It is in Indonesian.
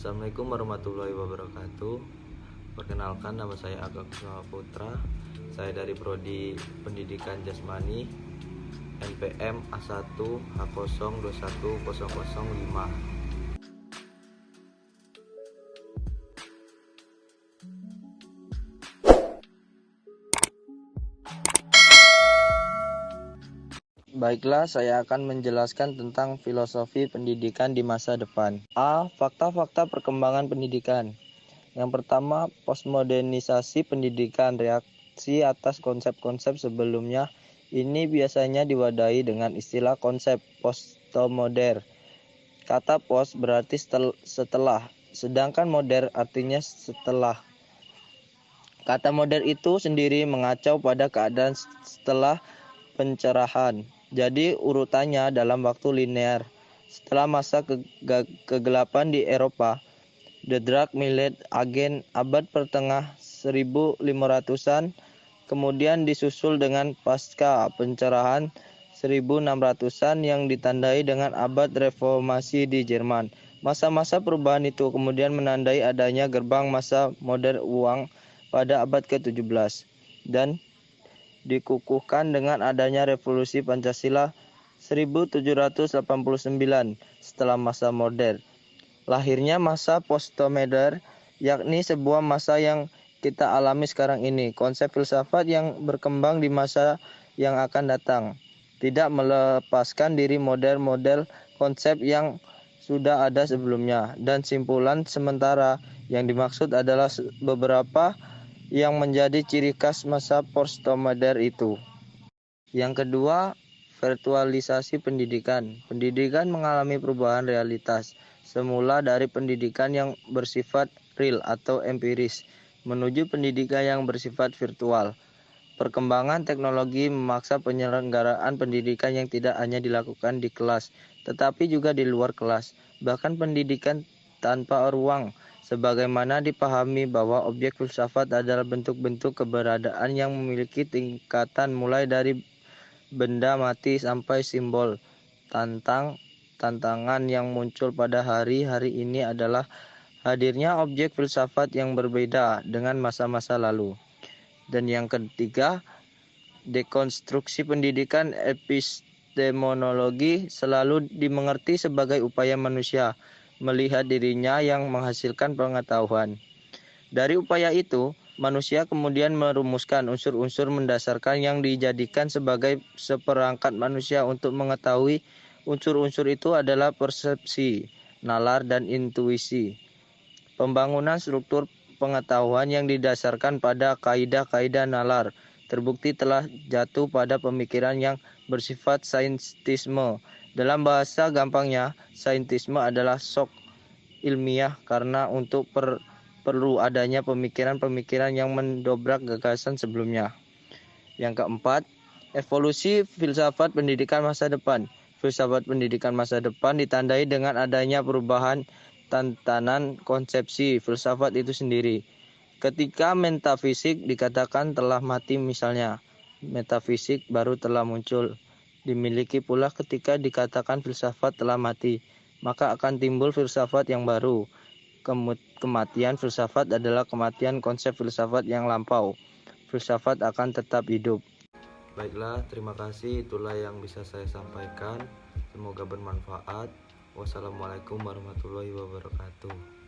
Assalamualaikum warahmatullahi wabarakatuh. Perkenalkan, nama saya Agam Putra. Saya dari Prodi Pendidikan Jasmani, NPM A1H0210005. Baiklah, saya akan menjelaskan tentang filosofi pendidikan di masa depan. A. Fakta-fakta perkembangan pendidikan. Yang pertama, postmodernisasi pendidikan, reaksi atas konsep-konsep sebelumnya. Ini biasanya diwadahi dengan istilah konsep postmoder. Kata post berarti setelah, sedangkan moder artinya setelah. Kata moder itu sendiri mengacau pada keadaan setelah pencerahan. Jadi urutannya dalam waktu linear. Setelah masa kegelapan di Eropa, The Dark Middle Ages abad pertengah 1500-an, kemudian disusul dengan pasca pencerahan 1600-an yang ditandai dengan abad reformasi di Jerman. Masa-masa perubahan itu kemudian menandai adanya gerbang masa modern uang pada abad ke-17 dan dikukuhkan dengan adanya revolusi Pancasila 1789 setelah masa modern. Lahirnya masa postmodern, yakni sebuah masa yang kita alami sekarang ini. Konsep filsafat yang berkembang di masa yang akan datang tidak melepaskan diri model-model konsep yang sudah ada sebelumnya. Dan simpulan sementara yang dimaksud adalah beberapa yang menjadi ciri khas masa postmodern itu. Yang kedua, virtualisasi pendidikan. Pendidikan mengalami perubahan realitas. Semula dari pendidikan yang bersifat real atau empiris menuju pendidikan yang bersifat virtual. Perkembangan teknologi memaksa penyelenggaraan pendidikan yang tidak hanya dilakukan di kelas, tetapi juga di luar kelas. Bahkan pendidikan tanpa ruang, sebagaimana dipahami bahwa objek filsafat adalah bentuk-bentuk keberadaan yang memiliki tingkatan mulai dari benda mati sampai simbol. Tantangan yang muncul pada hari-hari ini adalah hadirnya objek filsafat yang berbeda dengan masa-masa lalu. Dan yang ketiga, dekonstruksi pendidikan. Epistemologi selalu dimengerti sebagai upaya manusia melihat dirinya yang menghasilkan pengetahuan. Dari upaya itu, manusia kemudian merumuskan unsur-unsur mendasarkan yang dijadikan sebagai seperangkat manusia untuk mengetahui. Unsur-unsur itu adalah persepsi, nalar, dan intuisi. Pembangunan struktur pengetahuan yang didasarkan pada kaidah-kaidah nalar terbukti telah jatuh pada pemikiran yang bersifat saintisme. Dalam bahasa gampangnya, saintisme adalah shock ilmiah karena untuk perlu adanya pemikiran-pemikiran yang mendobrak gagasan sebelumnya. Yang keempat, evolusi filsafat pendidikan masa depan. Filsafat pendidikan masa depan ditandai dengan adanya perubahan tatanan konsepsi filsafat itu sendiri. Ketika metafisik dikatakan telah mati misalnya, metafisik baru telah muncul. Dimiliki pula ketika dikatakan filsafat telah mati, maka akan timbul filsafat yang baru. Kematian filsafat adalah kematian konsep filsafat yang lampau. Filsafat akan tetap hidup. Baiklah, terima kasih. Itulah yang bisa saya sampaikan. Semoga bermanfaat. Wassalamualaikum warahmatullahi wabarakatuh.